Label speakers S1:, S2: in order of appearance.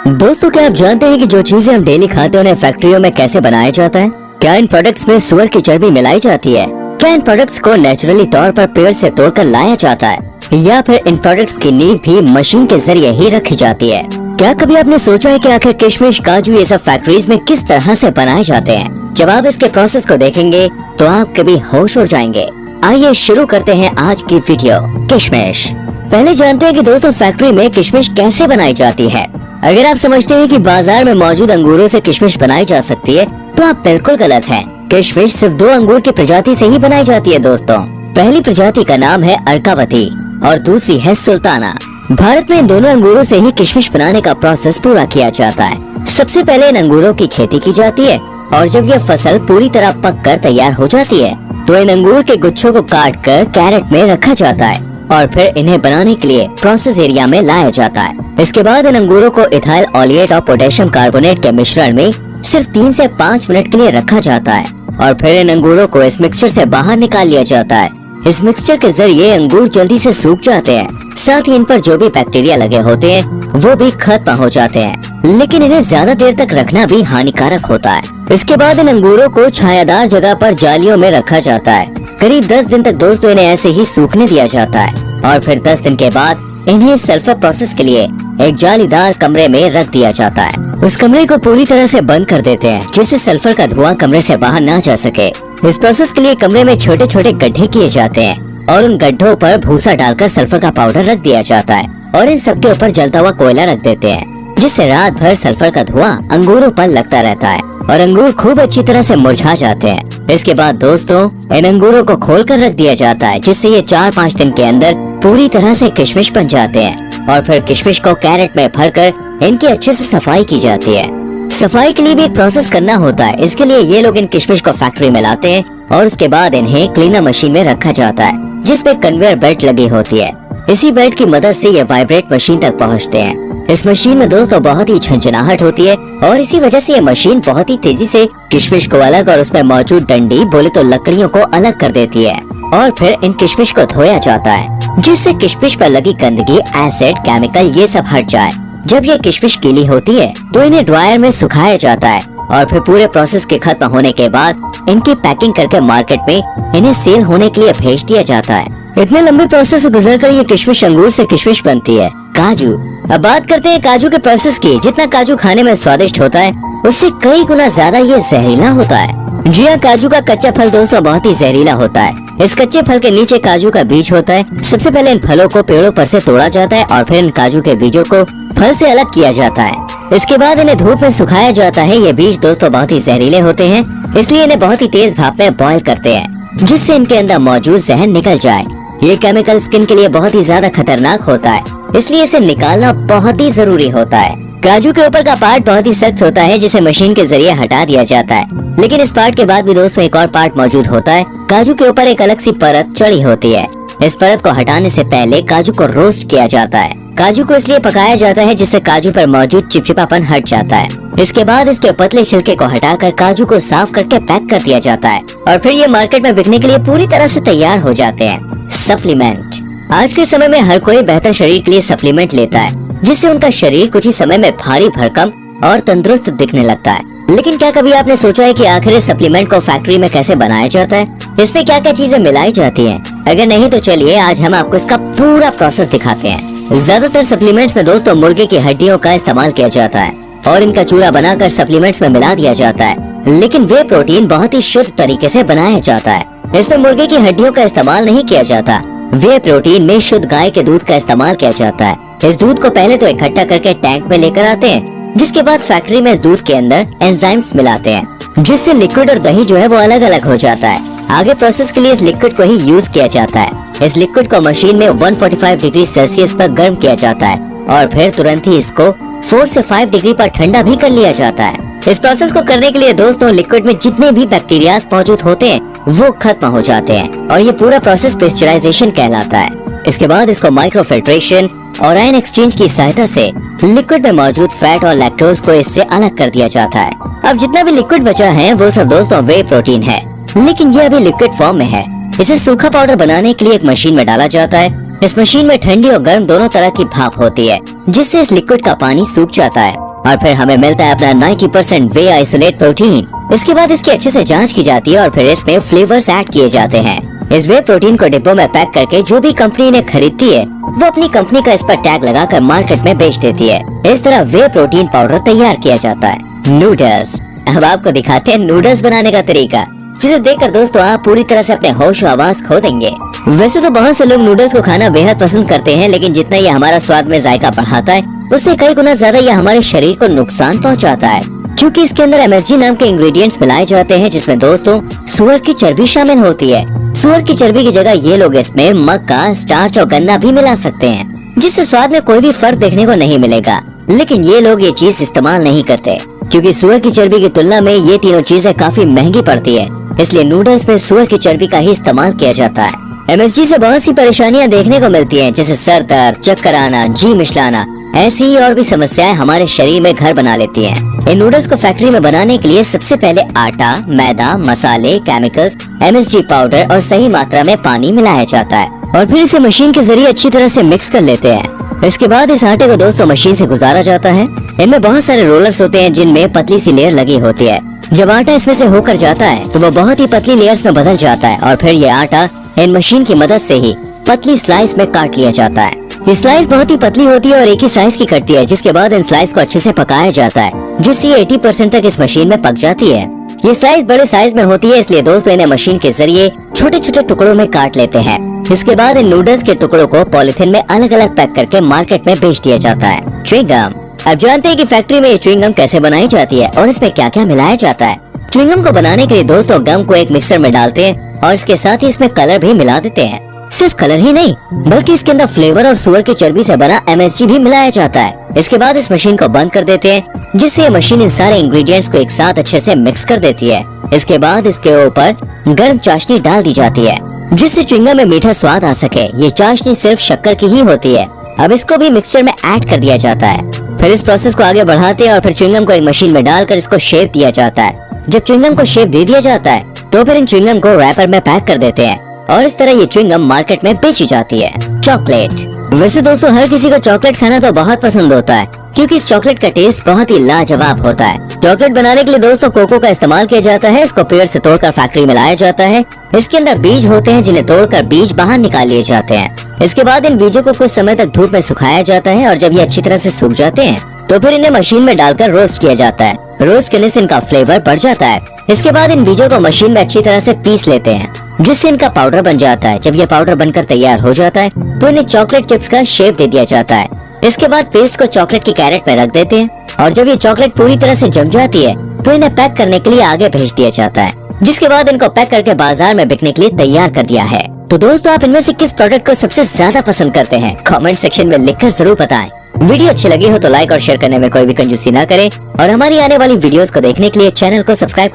S1: दोस्तों, क्या आप जानते हैं कि जो चीजें हम डेली खाते हैं उन्हें फैक्ट्रियों में कैसे बनाया जाता है? क्या इन प्रोडक्ट्स में सुअर की चर्बी मिलाई जाती है? क्या इन प्रोडक्ट्स को नेचुरली तौर पर पेड़ से तोड़कर लाया जाता है, या फिर इन प्रोडक्ट्स की नींव भी मशीन के जरिए ही रखी जाती है? क्या कभी आपने सोचा है कि आखिर किशमिश, काजू ये सब फैक्ट्रीज में किस तरह से बनाए जाते हैं? जब आप इसके प्रोसेस को देखेंगे तो आप कभी होश उड़ जाएंगे। आइए शुरू करते हैं आज की वीडियो। किशमिश। पहले जानते हैं कि दोस्तों फैक्ट्री में किशमिश कैसे बनाई जाती है। अगर आप समझते हैं कि बाजार में मौजूद अंगूरों से किशमिश बनाई जा सकती है तो आप बिल्कुल गलत हैं। किशमिश सिर्फ दो अंगूर की प्रजाति से ही बनाई जाती है दोस्तों। पहली प्रजाति का नाम है अर्कावती और दूसरी है सुल्ताना। भारत में इन दोनों अंगूरों से ही किशमिश बनाने का प्रोसेस पूरा किया जाता है। सबसे पहले इन अंगूरों की खेती की जाती है और जब यह फसल पूरी तरह पक कर तैयार हो जाती है तो इन अंगूर के गुच्छों को काट कर कैरेट में रखा जाता है और फिर इन्हें बनाने के लिए प्रोसेस एरिया में लाया जाता है। इसके बाद इन अंगूरों को इथाइल ऑलिएट और पोटेशियम कार्बोनेट के मिश्रण में सिर्फ 3 से 5 मिनट के लिए रखा जाता है और फिर इन अंगूरों को इस मिक्सचर से बाहर निकाल लिया जाता है। इस मिक्सचर के जरिए अंगूर जल्दी से सूख जाते हैं, साथ ही इन पर जो भी बैक्टीरिया लगे होते हैं वो भी खत्म हो जाते हैं, लेकिन इन्हें ज्यादा देर तक रखना भी हानिकारक होता है। इसके बाद इन अंगूरों को छायादार जगह पर जालियों में रखा जाता है। करीब 10 दिन तक दोस्तों इन्हें ऐसे ही सूखने दिया जाता है और फिर 10 दिन के बाद इन्हें सल्फर प्रोसेस के लिए एक जालीदार कमरे में रख दिया जाता है। उस कमरे को पूरी तरह से बंद कर देते हैं जिससे सल्फर का धुआं कमरे से बाहर ना जा सके। इस प्रोसेस के लिए कमरे में छोटे छोटे गड्ढे किए जाते हैं और उन गड्ढों पर भूसा डालकर सल्फर का पाउडर रख दिया जाता है और इन सबके ऊपर जलता हुआ कोयला रख देते हैं, जिससे रात भर सल्फर का धुआं अंगूरों पर लगता रहता है और अंगूर खूब अच्छी तरह से मुरझा जाते हैं। इसके बाद दोस्तों इन अंगूरों को खोलकर रख दिया जाता है जिससे ये 4-5 दिन के अंदर पूरी तरह से किशमिश बन जाते हैं और फिर किशमिश को कैरेट में भरकर इनकी अच्छे से सफाई की जाती है। सफाई के लिए भी एक प्रोसेस करना होता है। इसके लिए ये लोग इन किशमिश को फैक्ट्री में लाते हैं और उसके बाद इन्हें क्लीनर मशीन में रखा जाता है जिसपे कन्वेयर बेल्ट लगी होती है। इसी बेल्ट की मदद से ये वाइब्रेट मशीन तक पहुँचते हैं। इस मशीन में दोस्तों बहुत ही झंझनाहट होती है और इसी वजह से ये मशीन बहुत ही तेजी से किशमिश को अलग और उसमें मौजूद डंडी बोले तो लकड़ियों को अलग कर देती है और फिर इन किशमिश को धोया जाता है जिससे किशमिश पर लगी गंदगी, एसिड, केमिकल ये सब हट जाए। जब ये किशमिश गीली होती है तो इन्हें ड्रायर में सुखाया जाता है और फिर पूरे प्रोसेस के खत्म होने के बाद इनकी पैकिंग करके मार्केट में इन्हें सेल होने के लिए भेज दिया जाता है। इतने लंबे प्रोसेस से गुजर कर ये किशमिश अंगूर से किशमिश बनती है। काजू। अब बात करते हैं काजू के प्रोसेस की। जितना काजू खाने में स्वादिष्ट होता है उससे कई गुना ज्यादा ये जहरीला होता है। जी हाँ, काजू का कच्चा फल दोस्तों बहुत ही जहरीला होता है। इस कच्चे फल के नीचे काजू का बीज होता है। सबसे पहले इन फलों को पेड़ों पर से तोड़ा जाता है और फिर इन काजू के बीजों को फल से अलग किया जाता है। इसके बाद इन्हें धूप में सुखाया जाता है। ये बीज दोस्तों बहुत ही जहरीले होते हैं, इसलिए इन्हें बहुत ही तेज भाप में बॉयल करते हैं जिससे इनके अंदर मौजूद जहर निकल जाए। ये केमिकल स्किन के लिए बहुत ही ज्यादा खतरनाक होता है, इसलिए इसे निकालना बहुत ही जरूरी होता है। काजू के ऊपर का पार्ट बहुत ही सख्त होता है जिसे मशीन के जरिए हटा दिया जाता है, लेकिन इस पार्ट के बाद भी दोस्तों एक और पार्ट मौजूद होता है। काजू के ऊपर एक अलग सी परत चढ़ी होती है। इस परत को हटाने से पहले काजू को रोस्ट किया जाता है। काजू को इसलिए पकाया जाता है जिससे काजू पर मौजूद चिपचिपापन हट जाता है। इसके बाद इसके पतले छिलके को हटाकर काजू को साफ करके पैक कर दिया जाता है और फिर ये मार्केट में बिकने के लिए पूरी तरह से तैयार हो जाते हैं। सप्लीमेंट। आज के समय में हर कोई बेहतर शरीर के लिए सप्लीमेंट लेता है जिससे उनका शरीर कुछ ही समय में भारी भरकम और तंदुरुस्त दिखने लगता है। लेकिन क्या कभी आपने सोचा है कि आखिर इस सप्लीमेंट को फैक्ट्री में कैसे बनाया जाता है? इसमें क्या क्या चीजें मिलाई जाती हैं? अगर नहीं तो चलिए आज हम आपको इसका पूरा प्रोसेस दिखाते हैं। ज्यादातर सप्लीमेंट्स में दोस्तों मुर्गे की हड्डियों का इस्तेमाल किया जाता है और इनका चूरा बनाकर सप्लीमेंट्स में मिला दिया जाता है, लेकिन वे प्रोटीन बहुत ही शुद्ध तरीके से बनाया जाता है। इसमें मुर्गे की हड्डियों का इस्तेमाल नहीं किया जाता। वे प्रोटीन में शुद्ध गाय के दूध का इस्तेमाल किया जाता है। इस दूध को पहले तो इकट्ठा करके टैंक में लेकर आते हैं, जिसके बाद फैक्ट्री में इस दूध के अंदर एंजाइम्स मिलाते हैं जिससे लिक्विड और दही जो है वो अलग अलग हो जाता है। आगे प्रोसेस के लिए इस लिक्विड को ही यूज किया जाता है। इस लिक्विड को मशीन में 145 डिग्री सेल्सियस पर गर्म किया जाता है और फिर तुरंत ही इसको 4 से 5 डिग्री पर ठंडा भी कर लिया जाता है। इस प्रोसेस को करने के लिए दोस्तों लिक्विड में जितने भी बैक्टीरिया मौजूद होते हैं वो खत्म हो जाते हैं और ये पूरा प्रोसेस पेस्चराइजेशन कहलाता है। इसके बाद इसको माइक्रोफिल्ट्रेशन और आयन एक्सचेंज की सहायता से लिक्विड में मौजूद फैट और लैक्टोज को इससे अलग कर दिया जाता है। अब जितना भी लिक्विड बचा है वो सब दोस्तों वे प्रोटीन है, लेकिन ये अभी लिक्विड फॉर्म में है। इसे सूखा पाउडर बनाने के लिए एक मशीन में डाला जाता है। इस मशीन में ठंडी और गर्म दोनों तरह की भाप होती है जिससे इस लिक्विड का पानी सूख जाता है और फिर हमें मिलता है अपना 90% वे आइसोलेट प्रोटीन। इसके बाद इसकी अच्छे से जांच की जाती है और फिर इसमें फ्लेवर्स ऐड किए जाते हैं। इस वे प्रोटीन को डिब्बों में पैक करके जो भी कंपनी ने खरीदती है वो अपनी कंपनी का इस पर टैग लगाकर मार्केट में बेच देती है। इस तरह वे प्रोटीन पाउडर तैयार किया जाता है। नूडल्स। अब आपको दिखाते हैं नूडल्स बनाने का तरीका, जिसे देखकर दोस्तों आप पूरी तरह से अपने होश और आवाज खो देंगे। वैसे तो बहुत से लोग नूडल्स को खाना बेहद पसंद करते हैं, लेकिन जितना ये हमारा स्वाद में जायका बढ़ाता है उससे कई गुना ज्यादा ये हमारे शरीर को नुकसान पहुंचाता है, क्योंकि इसके अंदर MSG नाम के इंग्रेडिएंट्स मिलाए जाते हैं, जिसमें दोस्तों सुअर की चर्बी शामिल होती है। सुअर की चर्बी की जगह ये लोग इसमें मक्का, स्टार्च और गन्ना भी मिला सकते हैं, जिससे स्वाद में कोई भी फर्क देखने को नहीं मिलेगा। लेकिन ये लोग ये चीज इस्तेमाल नहीं करते, क्योंकि सुअर की चर्बी की तुलना में ये तीनों चीजें काफी महंगी पड़ती है, इसलिए नूडल्स में सुअर की चर्बी का ही इस्तेमाल किया जाता है। MSG से बहुत सी परेशानियां देखने को मिलती हैं, जैसे सर दर्द, चक्कर आना, जी मिचलाना, ऐसी ही और भी समस्याएं हमारे शरीर में घर बना लेती हैं। इन नूडल्स को फैक्ट्री में बनाने के लिए सबसे पहले आटा, मैदा, मसाले, केमिकल्स, MSG पाउडर और सही मात्रा में पानी मिलाया जाता है और फिर इसे मशीन के जरिए अच्छी तरह से मिक्स कर लेते हैं। इसके बाद इस आटे को दोस्तों मशीन से गुजारा जाता है। इनमें बहुत सारे रोलर्स होते हैं जिनमें पतली सी लेयर लगी होती है। जब आटा इसमें से होकर जाता है तो वो बहुत ही पतली लेयर्स में बदल जाता है और फिर ये आटा इन मशीन की मदद से ही पतली स्लाइस में काट लिया जाता है। ये स्लाइस बहुत ही पतली होती है और एक ही साइज की कटती है, जिसके बाद इन स्लाइस को अच्छे से पकाया जाता है, जिससे 80% तक इस मशीन में पक जाती है। ये स्लाइस बड़े साइज में होती है, इसलिए दोस्तों इन्हें मशीन के जरिए छोटे छोटे टुकड़ों में काट लेते हैं। इसके बाद इन नूडल्स के टुकड़ों को पॉलिथीन में अलग अलग पैक करके मार्केट में बेच दिया जाता है। च्युइंगम। अब जानते हैं कि फैक्ट्री में ये च्युइंगम कैसे बनाई जाती है और इसमें क्या क्या मिलाया जाता है। च्युइंगम को बनाने के लिए दोस्तों गम को एक मिक्सर में डालते हैं और इसके साथ ही इसमें कलर भी मिला देते हैं। सिर्फ कलर ही नहीं, बल्कि इसके अंदर फ्लेवर और सुअर की चर्बी से बना MSG भी मिलाया जाता है। इसके बाद इस मशीन को बंद कर देते हैं, जिससे ये मशीन इन सारे इंग्रेडिएंट्स को एक साथ अच्छे से मिक्स कर देती है। इसके बाद इसके ऊपर गर्म चाशनी डाल दी जाती है, जिससे च्युइंगम में मीठा स्वाद आ सके। ये चाशनी सिर्फ शक्कर की ही होती है। अब इसको भी मिक्सचर में ऐड कर दिया जाता है। फिर इस प्रोसेस को आगे बढ़ाते हैं और फिर च्युइंगम को एक मशीन में डालकर इसको शेप दिया जाता है। जब च्युइंगम को शेप दे दिया जाता है तो फिर इन च्युइंगम को रैपर में पैक कर देते हैं और इस तरह ये च्युइंगम मार्केट में बेची जाती है। चॉकलेट। वैसे दोस्तों हर किसी को चॉकलेट खाना तो बहुत पसंद होता है, क्योंकि इस चॉकलेट का टेस्ट बहुत ही लाजवाब होता है। चॉकलेट बनाने के लिए दोस्तों कोको का इस्तेमाल किया जाता है। इसको पेड़ से तोड़कर फैक्ट्री में लाया जाता है। इसके अंदर बीज होते हैं, जिन्हें तोड़कर बीज बाहर निकाल लिए जाते हैं। इसके बाद इन बीजों को कुछ समय तक धूप में सुखाया जाता है और जब ये अच्छी तरह से सूख जाते हैं तो फिर इन्हें मशीन में डालकर रोस्ट किया जाता है। रोस्ट करने से इनका फ्लेवर बढ़ जाता है। इसके बाद इन बीजों को मशीन में अच्छी तरह से पीस लेते हैं, जिससे इनका पाउडर बन जाता है। जब ये पाउडर बनकर तैयार हो जाता है तो इन्हें चॉकलेट चिप्स का शेप दे दिया जाता है। इसके बाद पेस्ट को चॉकलेट की कैरेट में रख देते हैं और जब ये चॉकलेट पूरी तरह से जम जाती है तो इन्हें पैक करने के लिए आगे भेज दिया जाता है, जिसके बाद इनको पैक करके बाजार में बिकने के लिए तैयार कर दिया है। तो दोस्तों आप इनमें से किस प्रोडक्ट को सबसे ज्यादा पसंद करते हैं? कमेंट सेक्शन में लिखकर जरूर बताएं। वीडियो अच्छी लगी हो तो लाइक और शेयर करने में कोई भी कंजूसी ना करें और हमारी आने वाली वीडियोस को देखने के लिए चैनल को सब्सक्राइब